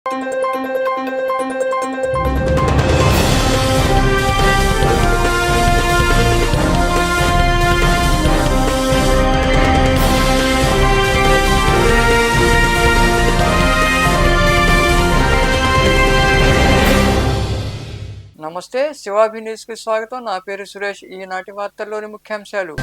నమస్తే, శివాభి న్యూస్కి స్వాగతం. నా పేరు సురేష్. ఈనాటి వార్తల్లోని ముఖ్యాంశాలు.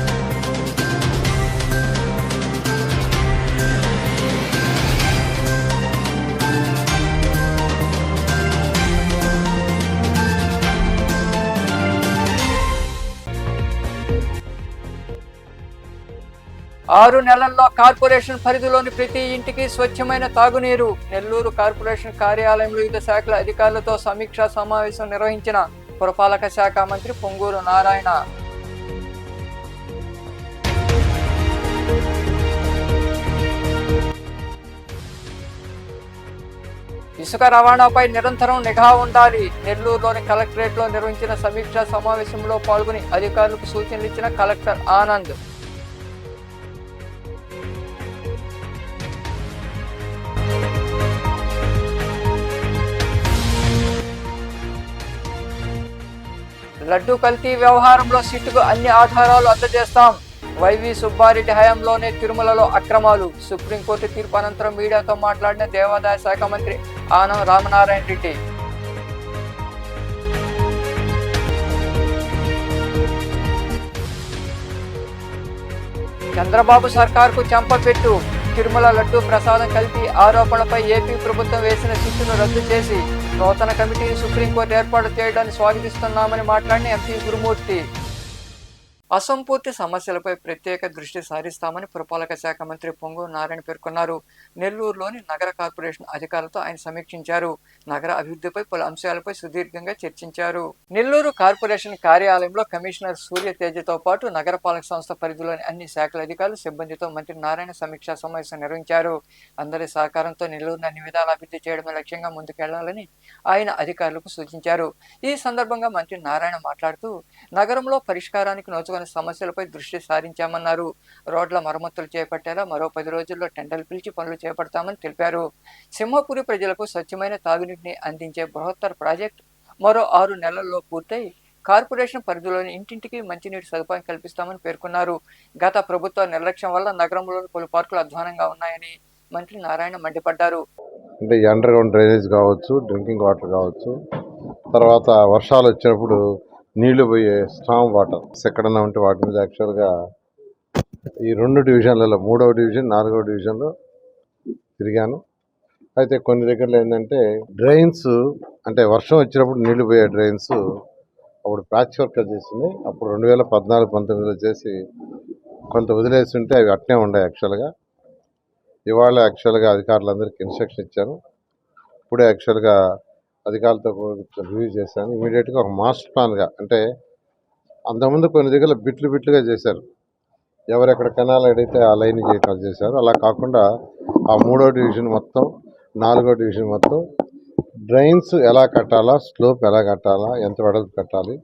ఆరు నెలల్లో కార్పొరేషన్ పరిధిలోని ప్రతి ఇంటికి స్వచ్ఛమైన తాగునీరు. నెల్లూరు కార్పొరేషన్ కార్యాలయంలో వివిధ శాఖల అధికారులతో సమీక్షా సమావేశం నిర్వహించిన పురపాలక శాఖ మంత్రి పొంగూరు నారాయణ. ఇసుక రవాణాపై నిరంతరం నిఘా ఉండాలి. నెల్లూరులోని కలెక్టరేట్లో నిర్వహించిన సమీక్షా సమావేశంలో పాల్గొని అధికారులకు సూచనలు ఇచ్చిన కలెక్టర్ ఆనంద్. లడ్డూ కల్తీ వ్యవహారంలో సిట్టుకు అన్ని ఆధారాలు అందజేస్తాం. వైవి సుబ్బారెడ్డి హయాంలోనే తిరుమలలో అక్రమాలు. సుప్రీంకోర్టు తీర్పు అనంతరం మీడియాతో మాట్లాడిన దేవాదాయ శాఖ మంత్రి ఆనం రామనారాయణ రెడ్డి. చంద్రబాబు సర్కార్కు చెంపపెట్టు. తిరుమల లడ్డూ ప్రసాదం కల్తీ ఆరోపణలపై ఏపీ ప్రభుత్వం వేసిన సిట్టును రద్దు చేసి నూతన కమిటీని సుప్రీంకోర్టు ఏర్పాటు చేయడాన్ని స్వాగతిస్తున్నామని మాట్లాడిన ఎంపీ గురుమూర్తి. అసంపూర్తి సమస్యలపై ప్రత్యేక దృష్టి సారిస్తామని పురపాలక శాఖ మంత్రి పొంగూరు నారాయణ పేర్కొన్నారు. నెల్లూరులోని నగర కార్పొరేషన్ అధికారులతో ఆయన సమీక్షించారు. నగర అభివృద్ధిపై పలు అంశాలపై సుదీర్ఘంగా చర్చించారు. నెల్లూరు కార్పొరేషన్ కార్యాలయంలో కమిషనర్ సూర్య తేజతో పాటు నగరపాలక సంస్థ పరిధిలోని అన్ని శాఖల అధికారులు సిబ్బందితో మంత్రి నారాయణ సమీక్షా సమావేశం నిర్వహించారు. అందరి సహకారంతో నెల్లూరును అన్ని విధాల అభివృద్ధి చేయడమే లక్ష్యంగా ముందుకెళ్లాలని ఆయన అధికారులకు సూచించారు. ఈ సందర్భంగా మంత్రి నారాయణ మాట్లాడుతూ నగరంలో పరిష్కారానికి నోచుకున్న సమస్యలపై దృష్టి సారించామన్నారు. రోడ్ల మరమ్మతులు చేపట్టేలా మరో 10 రోజుల్లో టెండర్లు పిలిచి పనులు చేపడతామని తెలిపారు. సింహపురి ప్రజలకు స్వచ్ఛమైన తాగునీటిని అందించే బృహత్తర ప్రాజెక్టు మరో 6 నెలల్లో పూర్తయి కార్పొరేషన్ పరిధిలోని ఇంటింటికి మంచినీటి సదుపాయం కల్పిస్తామని పేర్కొన్నారు. గత ప్రభుత్వ నిర్లక్ష్యం వల్ల నగరంలోని పలు పార్కులు అధ్వానంగా ఉన్నాయని మంత్రి నారాయణ మండిపడ్డారు. అంటే అండర్ గ్రౌండ్ డ్రైనేజ్ కావచ్చు, డ్రింకింగ్ వాటర్ కావచ్చు, తర్వాత వర్షాలు వచ్చినప్పుడు నీళ్లు పోయే స్ట్రాంగ్ వాటర్ ఎక్కడన్నా ఉంటే వాటి మీద యాక్చువల్గా ఈ 2 డివిజన్లలో 3వ డివిజన్ 4వ డివిజన్లో తిరిగాను. అయితే కొన్ని దగ్గరలో ఏంటంటే డ్రైన్స్ అంటే వర్షం వచ్చినప్పుడు నీళ్లు పోయే డ్రైన్స్ అప్పుడు ప్యాచ్ వర్క్ చేసింది. అప్పుడు 2014-19లో చేసి కొంత వదిలేస్తుంటే అవి అట్నే ఉన్నాయి. యాక్చువల్గా ఇవాళ యాక్చువల్గా అధికారులందరికీ ఇన్స్ట్రక్షన్ ఇచ్చాను. ఇప్పుడే యాక్చువల్గా అధికారులతో రివ్యూ చేశాను. ఇమీడియట్గా ఒక మాస్టర్ ప్లాన్గా, అంటే అంతకుముందు కొన్ని దగ్గర బిట్లుగా చేశారు. ఎవరెక్కడ కెనాల్ అడిగితే ఆ లైన్ చేయటం చేశారు. అలా కాకుండా ఆ 3వ డివిజన్ మొత్తం 4వ డివిజన్ మొత్తం డ్రైన్స్ ఎలా కట్టాలా, స్లోప్ ఎలా కట్టాలా, ఎంత వెడల్పు కట్టాలి,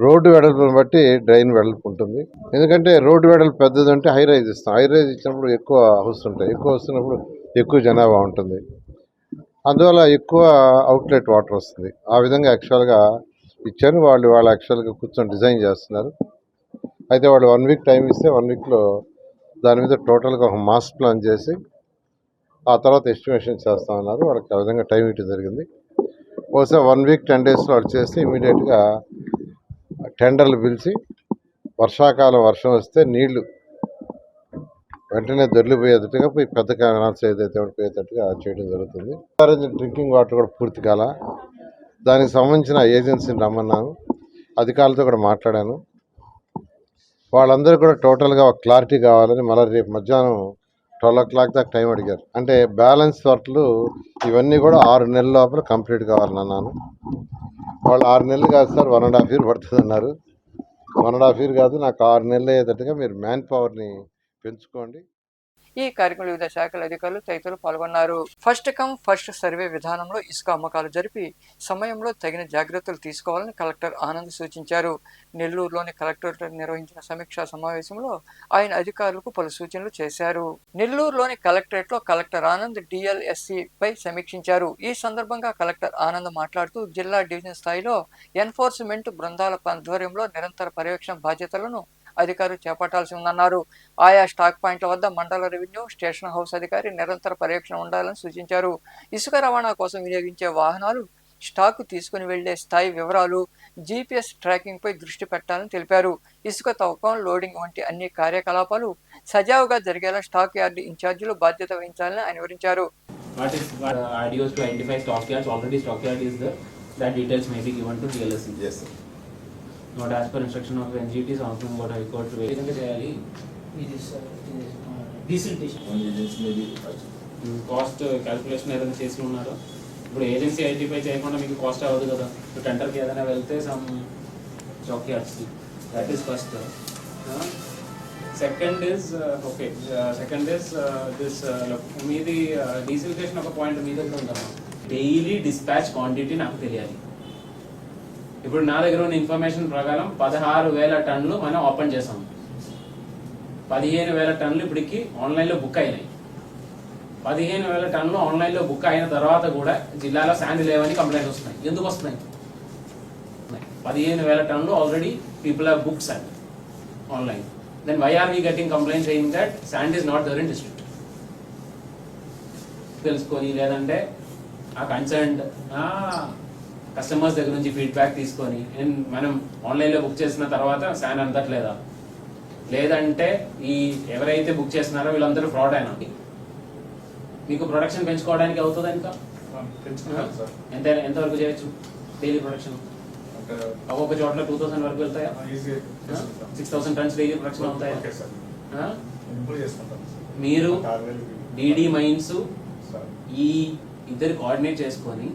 రోడ్డు వెడల్పుని బట్టి డ్రైన్ వెడల్పు ఉంటుంది. ఎందుకంటే రోడ్డు వెడల్పు పెద్దది అంటే హై రైజ్ ఇస్తాం. హై రైజ్ ఇచ్చినప్పుడు ఎక్కువ హౌస్ ఉంటాయి. ఎక్కువ వస్తున్నప్పుడు ఎక్కువ జనాభా ఉంటుంది. అందువల్ల ఎక్కువ అవుట్లెట్ వాటర్ వస్తుంది. ఆ విధంగా యాక్చువల్గా ఇచ్చాను. వాళ్ళు యాక్చువల్గా కూర్చొని డిజైన్ చేస్తున్నారు. అయితే వాళ్ళు 1 వీక్ టైం ఇస్తే 1 వీక్లో దాని మీద టోటల్గా ఒక మాస్టర్ ప్లాన్ చేసి ఆ తర్వాత ఎస్టిమేషన్ చేస్తామన్నారు. వాళ్ళకి ఆ విధంగా టైం ఇవ్వడం జరిగింది. బహుశా 1 వీక్ 10 డేస్లో వాళ్ళు చేసి ఇమీడియట్గా టెండర్లు పిలిచి వర్షాకాలం వర్షం వస్తే నీళ్లు వెంటనే దొరికిపోయేటట్టుగా పోయి పెద్ద కెనాల్స్ ఏదైతే పోయేటట్టుగా చేయడం జరుగుతుంది. డ్రింకింగ్ వాటర్ కూడా పూర్తి కాల, దానికి సంబంధించిన ఏజెన్సీని రమ్మన్నాను. అధికారులతో కూడా మాట్లాడాను. వాళ్ళందరూ కూడా టోటల్గా ఒక క్లారిటీ కావాలని మళ్ళీ రేపు మధ్యాహ్నం 12 o'clock దాకా టైం అడిగారు. అంటే బ్యాలెన్స్ వర్క్లు ఇవన్నీ కూడా 6 నెలల లోపల కంప్లీట్ కావాలని అన్నాను. వాళ్ళు 6 నెలలు కాదు సార్, 1.5 year పడుతుంది అన్నారు. 1.5 year కాదు, నాకు 6 నెలలు అయ్యేటట్టుగా మీరు మ్యాన్ పవర్ని పెంచుకోండి. ఈ కార్యక్రమంలో వివిధ శాఖల అధికారులు తదితరులు పాల్గొన్నారు. ఫస్ట్ కమ్ ఫస్ట్ సర్వే విధానంలో ఇసుక అమ్మకాలు జరిపి సమయంలో తగిన జాగ్రత్తలు తీసుకోవాలని కలెక్టర్ ఆనంద్ సూచించారు. నెల్లూరులోని కలెక్టరేట్ నిర్వహించిన సమీక్షా సమావేశంలో ఆయన అధికారులకు పలు సూచనలు చేశారు. నెల్లూరులోని కలెక్టరేట్ లో కలెక్టర్ ఆనంద్ డిఎల్ఎస్సి పై సమీక్షించారు. ఈ సందర్భంగా కలెక్టర్ ఆనంద్ మాట్లాడుతూ జిల్లా డివిజన్ స్థాయిలో ఎన్ఫోర్స్మెంట్ బృందాల ఆధ్వర్యంలో నిరంతర పర్యవేక్షణ బాధ్యతలను అధికారులు చేపట్టాల్సి ఉందన్నారు. ఆయా స్టాక్ పాయింట్ల వద్ద మండల రెవెన్యూ, స్టేషన్ హౌస్ అధికారి నిరంతర పర్యవేక్షణ ఉండాలని సూచించారు. ఇసుక రవాణా కోసం వినియోగించే వాహనాలు, స్టాకు తీసుకుని వెళ్లే స్థాయి వివరాలు, జీపీఎస్ ట్రాకింగ్ పై దృష్టి పెట్టాలని తెలిపారు. ఇసుక తవ్వకం, లోడింగ్ వంటి అన్ని కార్యకలాపాలు సజావుగా జరిగేలా స్టాక్ యార్డ్ ఇన్ఛార్జీలు బాధ్యత వహించాలని ఆయన వివరించారు. RDOs to identify stockyards. Already stockyard is there. That details may be given to DLSC. Yes, sir. Not as per instruction of NGTs, Supreme Court, High Court. విధంగా చేయాలి. డీసెంటేషన్ Only this may be first. Cost calculation ఏదైనా చేసి ఉన్నారో ఇప్పుడు agency identify చేయకుండా మీకు cost అవ్వదు కదా. ఇప్పుడు టెండర్కి ఏదైనా వెళ్తే సమ్ స్టాక్యార్డ్స్కి that is first. Second is okay second is this మీది డీసిల్టేషన్ ఒక పాయింట్ మీ దగ్గర ఉందమ్మా. డైలీ డిస్పాచ్ క్వాంటిటీ నాకు తెలియాలి. ఇప్పుడు నా దగ్గర ఉన్న ఇన్ఫర్మేషన్ ప్రకారం 16,000 టన్నులు మనం ఓపెన్ చేసాం. 15,000 టన్నులు ఇప్పటికి ఆన్లైన్లో బుక్ అయినాయి. 15,000 టన్నులు ఆన్లైన్లో బుక్ అయిన తర్వాత కూడా జిల్లాలో శాండ్ లేవని కంప్లైంట్స్ వస్తున్నాయి. ఎందుకు వస్తున్నాయి? 15,000 టన్నులు already people have book sand online. Then why are we getting complaints saying that sand is not there in district? తెలుసుకొని లేదంటే ఆ కన్సర్న్డ్ కస్టమర్స్ దగ్గర నుంచి ఫీడ్బ్యాక్ తీసుకొని మనం ఆన్లైన్లో బుక్ చేసిన తర్వాత శాండ్ అందట్లేదా, లేదంటే ఈ ఎవరైతే బుక్ చేస్తున్నారో వీళ్ళందరూ ఫ్రాడ్ అయినా మీకు ప్రొడక్షన్ పెంచుకోవడానికి అవుతుందా? ఇంకా ఎంతవరకు చేయొచ్చు డైలీ ప్రొడక్షన్? ఒక్కొక్క చోట్ల 2,000 వరకు వెళ్తాయా? 6,000 టన్స్ డైలీ ప్రొడక్షన్ అవుతాయా? మీరు డిడి మైన్స్ ఈ ఇద్దరు కోఆర్డినేట్ చేసుకొని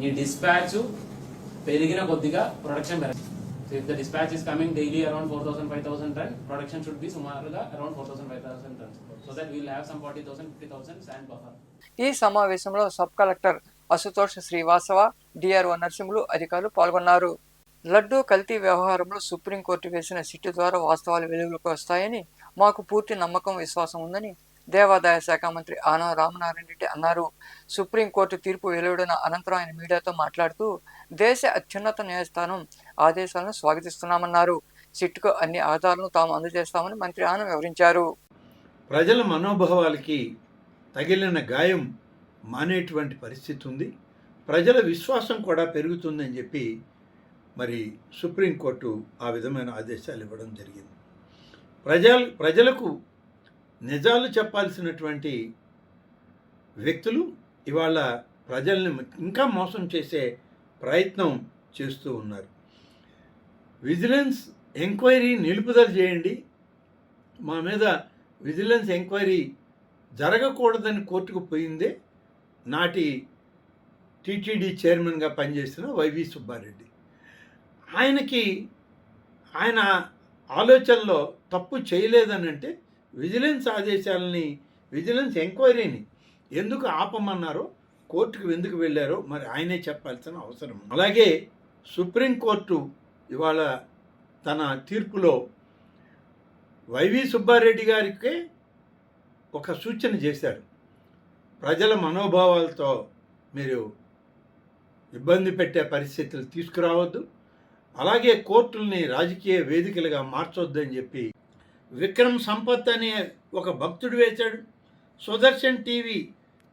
ఈ డిస్పాచ్ పెరిగిన కొద్దిగా ప్రొడక్షన్ పెరగదు. So if the dispatch is coming daily around 4,000-5,000 ton, production should be సుమారుగా around 4,000-5,000 tons, so that we will have some 40,000-50,000 sand buffer. ఈ సమావేశంలో sub collector Ashutosh Srivastava, DRO Narasimhulu అధికారులు పాల్గొన్నారు. లడ్డూ కల్తీ వ్యవహారంలో సుప్రీంకోర్టు వేసిన సిట్టు ద్వారా వాస్తవాలు వెలుగులోకి వస్తాయని మాకు పూర్తి నమ్మకం, విశ్వాసం ఉందని దేవాదాయ శాఖ మంత్రి ఆనం రామనారాయణ రెడ్డి అన్నారు. సుప్రీంకోర్టు తీర్పు వెలువడిన అనంతరం ఆయన మీడియాతో మాట్లాడుతూ దేశ అత్యున్నత న్యాయస్థానం ఆదేశాలను స్వాగతిస్తున్నామన్నారు. సిట్కు అన్ని ఆధారాలను తాము అందజేస్తామని మంత్రి ఆనం వివరించారు. ప్రజల మనోభావాలకి తగిలిన గాయం మానేటువంటి పరిస్థితి ఉంది. ప్రజల విశ్వాసం కూడా పెరుగుతుందని చెప్పి మరి సుప్రీంకోర్టు ఆ విధమైన ఆదేశాలు ఇవ్వడం జరిగింది. ప్రజలకు నిజాలు చెప్పాల్సినటువంటి వ్యక్తులు ఇవాళ ప్రజల్ని ఇంకా మోసం చేసే ప్రయత్నం చేస్తూ ఉన్నారు. విజిలెన్స్ ఎంక్వైరీ నిలుపుదల చేయండి, మా మీద విజిలెన్స్ ఎంక్వైరీ జరగకూడదని కోర్టుకు పోయిందే నాటి టీటీడీ చైర్మన్గా పనిచేసిన వైవి సుబ్బారెడ్డి. ఆయన ఆలోచనలో తప్పు చేయలేదని అంటే విజిలెన్స్ ఆదేశాలని, విజిలెన్స్ ఎంక్వైరీని ఎందుకు ఆపమన్నారో, కోర్టుకు ఎందుకు వెళ్ళారో మరి ఆయనే చెప్పాల్సిన అవసరం. అలాగే సుప్రీంకోర్టు ఇవాళ తన తీర్పులో వైవి సుబ్బారెడ్డి గారికి ఒక సూచన చేశారు. ప్రజల మనోభావాలతో మీరు ఇబ్బంది పెట్టే పరిస్థితులు తీసుకురావద్దు, అలాగే కోర్టుల్ని రాజకీయ వేదికలుగా మార్చొద్దని చెప్పి విక్రమ్ సంపత్ అనే ఒక భక్తుడు వేశాడు. సుదర్శన్ టీవీ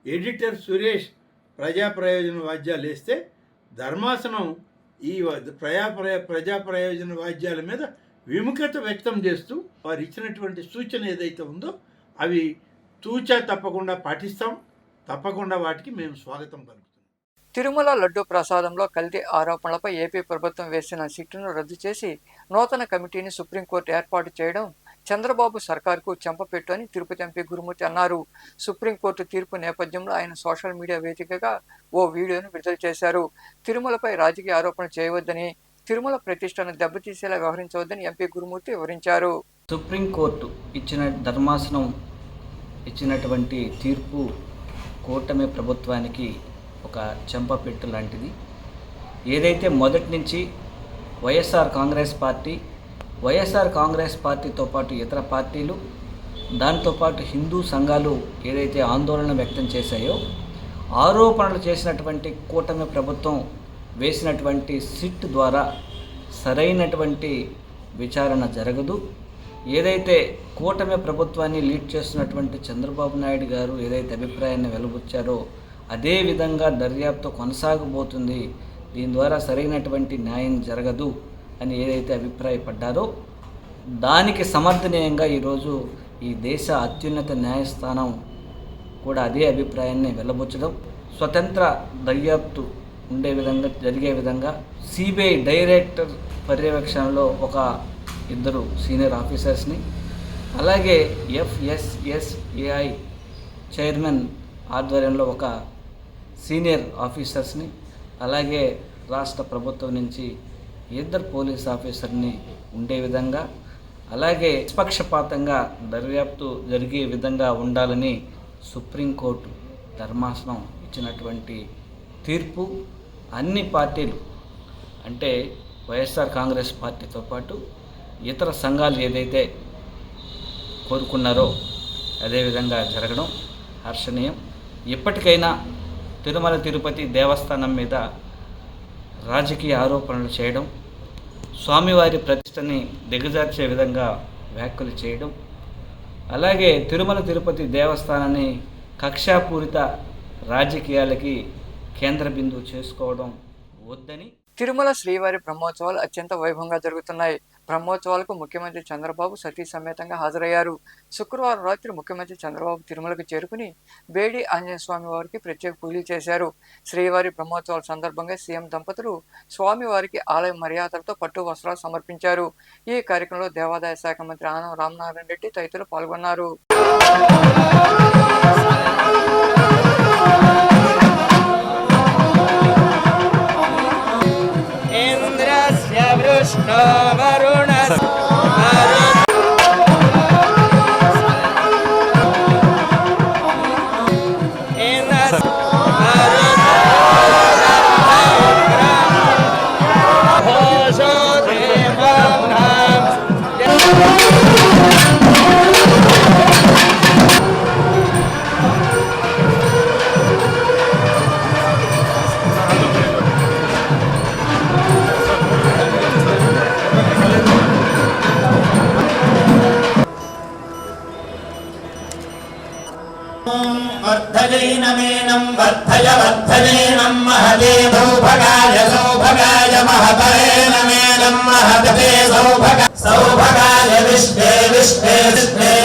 ఎడిటర్ సురేష్ ప్రజా ప్రయోజన వాద్యాలు వేస్తే ధర్మాసనం ఈ ప్రజా ప్రయోజన వాద్యాల మీద విముఖత వ్యక్తం చేస్తూ వారు ఇచ్చినటువంటి సూచన ఏదైతే ఉందో అవి తూచా తప్పకుండా పాటిస్తాం, తప్పకుండా వాటికి మేము స్వాగతం పలుకుతాం. తిరుమల లడ్డూ ప్రసాదంలో కల్తీ ఆరోపణలపై ఏపీ ప్రభుత్వం వేసిన సిట్టును రద్దు చేసి నూతన కమిటీని సుప్రీంకోర్టు ఏర్పాటు చేయడం చంద్రబాబు సర్కార్కు చెంపపెట్టు అని తిరుపతి ఎంపీ గురుమూర్తి అన్నారు. సుప్రీంకోర్టు తీర్పు నేపథ్యంలో ఆయన సోషల్ మీడియా వేదికగా ఓ వీడియోను విడుదల చేశారు. తిరుమలపై రాజకీయ ఆరోపణ చేయవద్దని, తిరుమల ప్రతిష్టను దెబ్బతీసేలా వ్యవహరించవద్దని ఎంపీ గురుమూర్తి వివరించారు. సుప్రీంకోర్టు ఇచ్చిన ధర్మాసనం ఇచ్చినటువంటి తీర్పు కూటమి ప్రభుత్వానికి ఒక చెంపపెట్టు లాంటిది. ఏదైతే మొదటి నుంచి వైఎస్ఆర్ కాంగ్రెస్ పార్టీతో పాటు ఇతర పార్టీలు, దాంతోపాటు హిందూ సంఘాలు ఏదైతే ఆందోళన వ్యక్తం చేశాయో, ఆరోపణలు చేసినటువంటి కూటమి ప్రభుత్వం వేసినటువంటి సిట్ ద్వారా సరైనటువంటి విచారణ జరగదు. ఏదైతే కూటమి ప్రభుత్వాన్ని లీడ్ చేస్తున్నటువంటి చంద్రబాబు నాయుడు గారు ఏదైతే అభిప్రాయాన్ని వెలుబుచ్చారో అదే విధంగా దర్యాప్తు కొనసాగబోతుంది, దీని ద్వారా సరైనటువంటి న్యాయం జరగదు అని ఏదైతే అభిప్రాయపడ్డారో దానికి సమర్థనీయంగా ఈరోజు ఈ దేశ అత్యున్నత న్యాయస్థానం కూడా అదే అభిప్రాయాన్ని వెల్లబుచ్చడం, స్వతంత్ర దర్యాప్తు జరిగే విధంగా సిబిఐ డైరెక్టర్ పర్యవేక్షణలో ఒక 2 సీనియర్ ఆఫీసర్స్ని, అలాగే FSSAI చైర్మన్ ఆధ్వర్యంలో ఒక సీనియర్ ఆఫీసర్స్ని, అలాగే రాష్ట్ర ప్రభుత్వం నుంచి 2 పోలీస్ ఆఫీసర్ని ఉండే విధంగా, అలాగే నిష్పక్షపాతంగా దర్యాప్తు జరిగే విధంగా ఉండాలని సుప్రీంకోర్టు ధర్మాసనం ఇచ్చినటువంటి తీర్పు అన్ని పార్టీలు అంటే వైఎస్ఆర్ కాంగ్రెస్ పార్టీతో పాటు ఇతర సంఘాలు ఏదైతే కోరుకున్నారో అదేవిధంగా జరగడం హర్షణీయం. ఇప్పటికైనా తిరుమల తిరుపతి దేవస్థానం మీద రాజకీయ ఆరోపణలు చేయడం, స్వామివారి ప్రతిష్టని దిగజార్చే విధంగా వ్యాఖ్యలు చేయడం, అలాగే తిరుమల తిరుపతి దేవస్థానాన్ని కక్షాపూరిత రాజకీయాలకి కేంద్ర బిందువు చేసుకోవడం వద్దని. తిరుమల శ్రీవారి బ్రహ్మోత్సవాలు అత్యంత వైభవంగా జరుగుతున్నాయి. బ్రహ్మోత్సవాలకు ముఖ్యమంత్రి చంద్రబాబు సతీ సమేతంగా హాజరయ్యారు. శుక్రవారం రాత్రి ముఖ్యమంత్రి చంద్రబాబు తిరుమలకు చేరుకుని బేడి ఆంజనేయ స్వామి వారికి ప్రత్యేక పూజలు చేశారు. శ్రీవారి బ్రహ్మోత్సవాల సందర్భంగా సీఎం దంపతులు స్వామివారికి ఆలయ మర్యాదలతో పట్టు వస్త్రాలు సమర్పించారు. ఈ కార్యక్రమంలో దేవాదాయ శాఖ మంత్రి ఆనం రామనారాయణ రెడ్డి తదితరులు పాల్గొన్నారు. वर्धयैनमेनं वर्धयैनं महते सौभगाय महतरेनमेनं महते सौभगाय विश्वे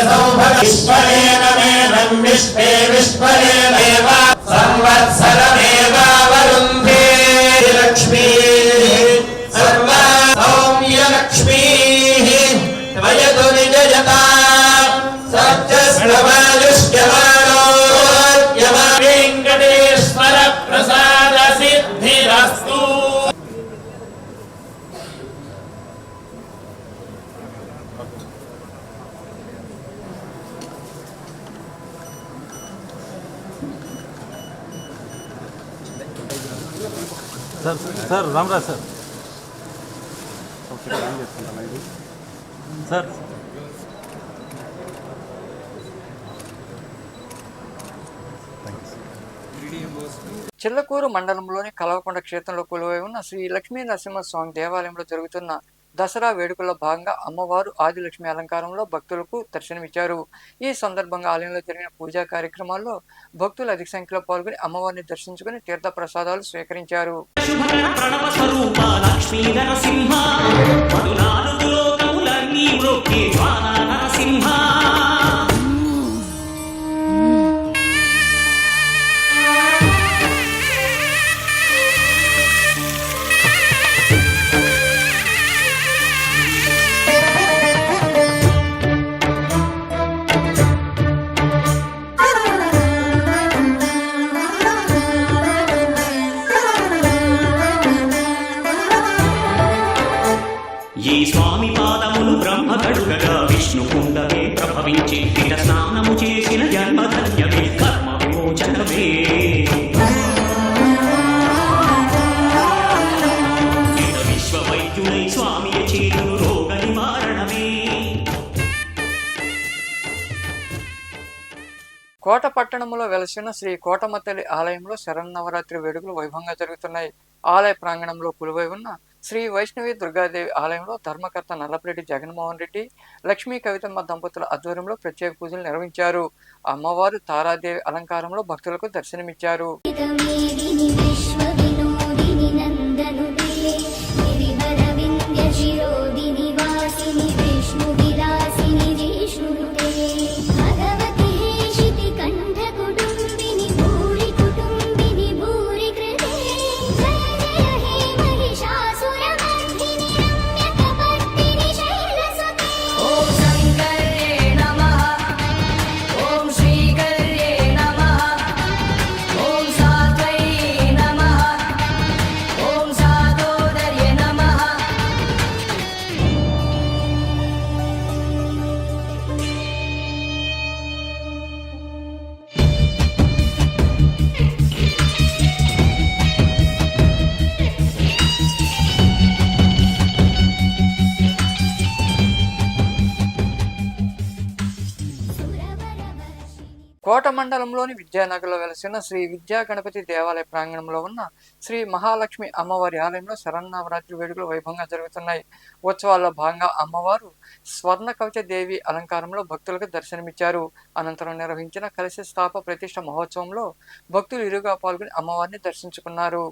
सौभगीश्वरेनमेनं विश्वरेणेव संवत्सरमेवावरुन्धे लक्ष्मी सर्वा सौम्य लक्ष्मीः त्वयतु निजयता सत्यस्रवायुष्यमानो वेंकटेश्वर प्रसाद सिद्धिरस्तु. Sir Ramaraj sir sir Chillakuru మండలంలోని కలవకొండ క్షేత్రంలో కొలువై ఉన్న శ్రీ లక్ష్మీ నరసింహస్వామి దేవాలయంలో జరుగుతున్న దసరా వేడుకల్లో భాగంగా అమ్మవారు ఆదిలక్ష్మి అలంకారంలో భక్తులకు దర్శనమిచ్చారు. ఈ సందర్భంగా ఆలయంలో జరిగిన పూజా కార్యక్రమాల్లో భక్తులు అధిక సంఖ్యలో పాల్గొని అమ్మవారిని దర్శించుకుని తీర్థ ప్రసాదాలు స్వీకరించారు. ఈ స్వామి పాదములు బ్రహ్మ కడుగగా విష్ణు కోట పట్టణంలో వెలసిన శ్రీ కోటమతల్లి ఆలయంలో శరన్నవరాత్రి వేడుకలు వైభవంగా జరుగుతున్నాయి. ఆలయ ప్రాంగణంలో కొలువై ఉన్న శ్రీ వైష్ణవి దుర్గాదేవి ఆలయంలో ధర్మకర్త నల్లపరెడ్డి జగన్మోహన్ రెడ్డి, లక్ష్మీ కవితమ్మ దంపతుల ఆధ్వర్యంలో ప్రత్యేక పూజలు నిర్వహించారు. అమ్మవారు తారాదేవి అలంకారంలో భక్తులకు దర్శనమిచ్చారు. కోట మండలంలోని విద్యానగర్లో వెలసిన శ్రీ విద్యా గణపతి దేవాలయ ప్రాంగణంలో ఉన్న శ్రీ మహాలక్ష్మి అమ్మవారి ఆలయంలో శరన్నవరాత్రి వేడుకలు వైభవంగా జరుగుతున్నాయి. ఉత్సవాల్లో భాగంగా అమ్మవారు స్వర్ణ కవచ దేవి అలంకారంలో భక్తులకు దర్శనమిచ్చారు. అనంతరం నిర్వహించిన కలశ స్థాప ప్రతిష్ఠ మహోత్సవంలో భక్తులు ఇరుగా పాల్గొని అమ్మవారిని దర్శించుకున్నారు.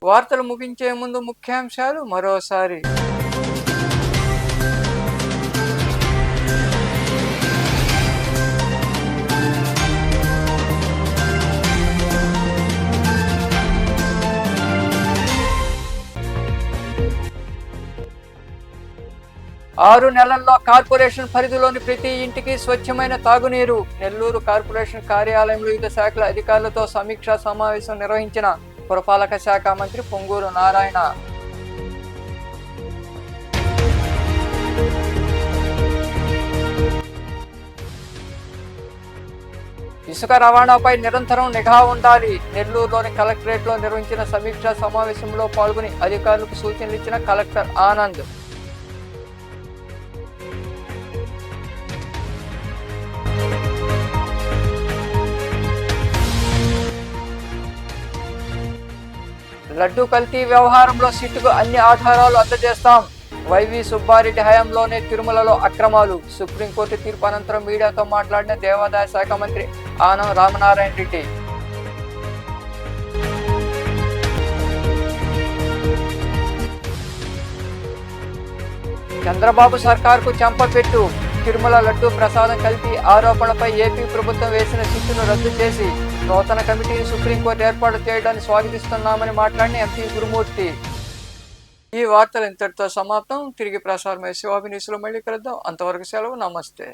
వార్తలు ముగించే ముందు ముఖ్యాంశాలు మరోసారి. ఆరు నెలల్లో కార్పొరేషన్ పరిధిలోని ప్రతి ఇంటికి స్వచ్ఛమైన తాగునీరు. నెల్లూరు కార్పొరేషన్ కార్యాలయంలో వివిధ శాఖల అధికారులతో సమీక్షా సమావేశం నిర్వహించిన పురపాలక శాఖ మంత్రి పొంగూరు నారాయణ. ఇసుక రవాణాపై నిరంతరం నిఘా ఉండాలి. నెల్లూరులోని కలెక్టరేట్లో నిర్వహించిన సమీక్షా సమావేశంలో పాల్గొని అధికారులకు సూచనలు ఇచ్చిన కలెక్టర్ ఆనంద్. లడ్డూ కల్తీ వ్యవహారంలో సిట్టుకు అన్ని ఆధారాలు అందజేస్తాం. వైవి సుబ్బారెడ్డి హయాంలోనే తిరుమలలో అక్రమాలు. సుప్రీంకోర్టు తీర్పు అనంతరం మీడియాతో మాట్లాడిన దేవాదాయ శాఖ మంత్రి ఆనం రామనారాయణ రెడ్డి. చంద్రబాబు సర్కార్కు చెంపపెట్టు. తిరుమల లడ్డూ ప్రసాదం కల్తీ ఆరోపణలపై ఏపీ ప్రభుత్వం వేసిన సిట్టును రద్దు చేసి నూతన కమిటీని సుప్రీంకోర్టు ఏర్పాటు చేయడాన్ని స్వాగతిస్తున్నామని మాట్లాడిన ఎంపీ గురుమూర్తి. ఈ వార్తలు ఇంతటితో సమాప్తం. తిరిగి ప్రసారమయ్యే శివాభినీసులో మళ్ళీ కలుద్దాం. అంతవరకు సెలవు. నమస్తే.